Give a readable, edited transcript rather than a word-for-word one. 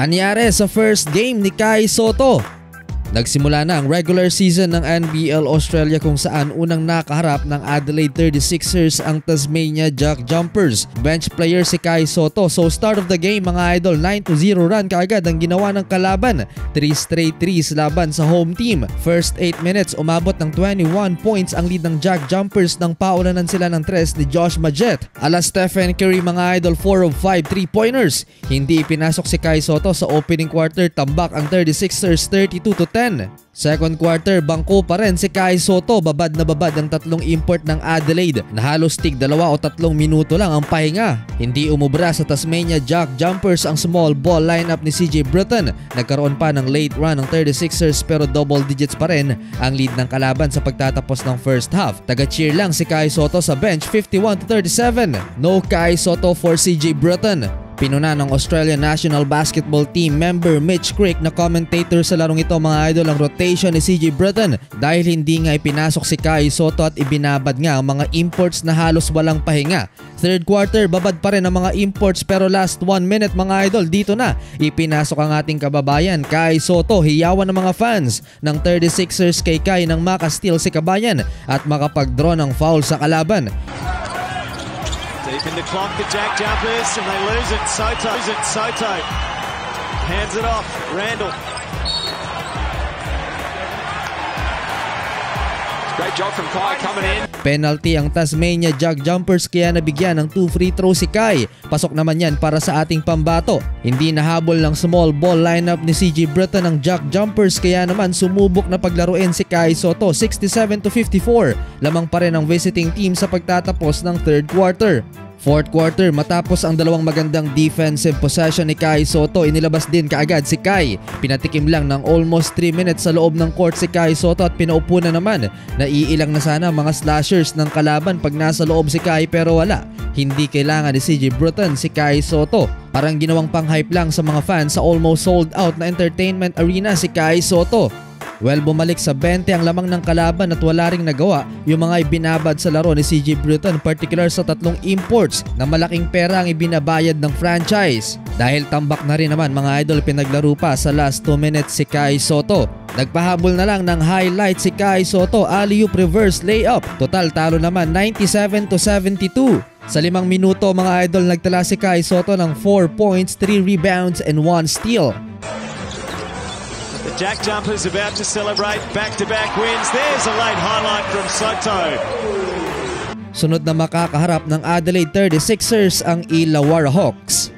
Anyari sa first game ni Kai Sotto. Nagsimula na ang regular season ng NBL Australia kung saan unang nakaharap ng Adelaide 36ers ang Tasmania Jack Jumpers. Bench player si Kai Sotto. So start of the game mga idol, 9-0 run kaagad ang ginawa ng kalaban. 3 straight threes laban sa home team. First 8 minutes umabot ng 21 points ang lead ng Jack Jumpers nang paulanan sila ng tres ni Josh Magette. Ala Stephen Curry mga idol, 4 of 5 3-pointers. Hindi ipinasok si Kai Sotto sa opening quarter, tambak ang 36ers 32-10. Second quarter, bangko pa rin si Kai Sotto. Babad na babad ang tatlong import ng Adelaide na halos tig 2 o 3 minuto lang ang pahinga. Hindi umubra sa Tasmania Jack Jumpers ang small ball lineup ni CJ Britton. Nagkaroon pa ng late run ng 36ers pero double digits pa rin ang lead ng kalaban sa pagtatapos ng first half. Taga-cheer lang si Kai Sotto sa bench, 51-37. No Kai Sotto for CJ Britton. Pinuna ng Australian National Basketball Team member Mitch Creek na commentator sa larong ito mga idol ang rotation ni CJ Britton dahil hindi nga ipinasok si Kai Sotto at ibinabad nga ang mga imports na halos walang pahinga. Third quarter, babad pa rin ang mga imports pero last 1 minute mga idol, dito na ipinasok ang ating kababayan Kai Sotto. Hiyawan ng mga fans ng 36ers kay Kai nang makasteal si kabayan at makapag-draw ng foul sa kalaban. Deep in the clock, the Jack Jumpers, and they lose it. Sotto hands it off. Randall. Great job from Kai coming in. Penalty ang Tasmania Jack Jumpers kaya nabigyan ng 2 free throws si Kai. Pasok naman yan para sa ating pambato. Hindi nahabol ng small ball lineup ni CJ Britton ng Jack Jumpers kaya naman sumubok na paglaruin si Kai Sotto. 67-54. Lamang pa rin ang visiting team sa pagtatapos ng third quarter. Fourth quarter, matapos ang dalawang magandang defensive possession ni Kai Sotto, inilabas din kaagad si Kai. Pinatikim lang ng almost 3 minutes sa loob ng court si Kai Sotto at pinaupo na naman. Naiilang na sana mga slashers ng kalaban pag nasa loob si Kai pero wala. Hindi kailangan ni CJ Britton si Kai Sotto. Parang ginawang pang-hype lang sa mga fans sa almost sold out na entertainment arena si Kai Sotto. Well, bumalik sa 20 ang lamang ng kalaban at wala ring nagawa yung mga ibinabad sa laro ni CJ Britton, particular sa tatlong imports na malaking pera ang ibinabayad ng franchise. Dahil tambak na rin naman mga idol, pinaglaro pa sa last 2 minutes si Kai Sotto. Nagpahabol na lang ng highlight si Kai Sotto, alley-oop reverse layup. Total talo naman 97-72. Sa 5 minuto mga idol, nagtala si Kai Sotto ng 4 points, 3 rebounds and 1 steal. The Jack Jumpers about to celebrate back-to-back wins. There's a late highlight from Sotto. Sunod na makakaharap ng Adelaide 36ers ang Illawarra Hawks.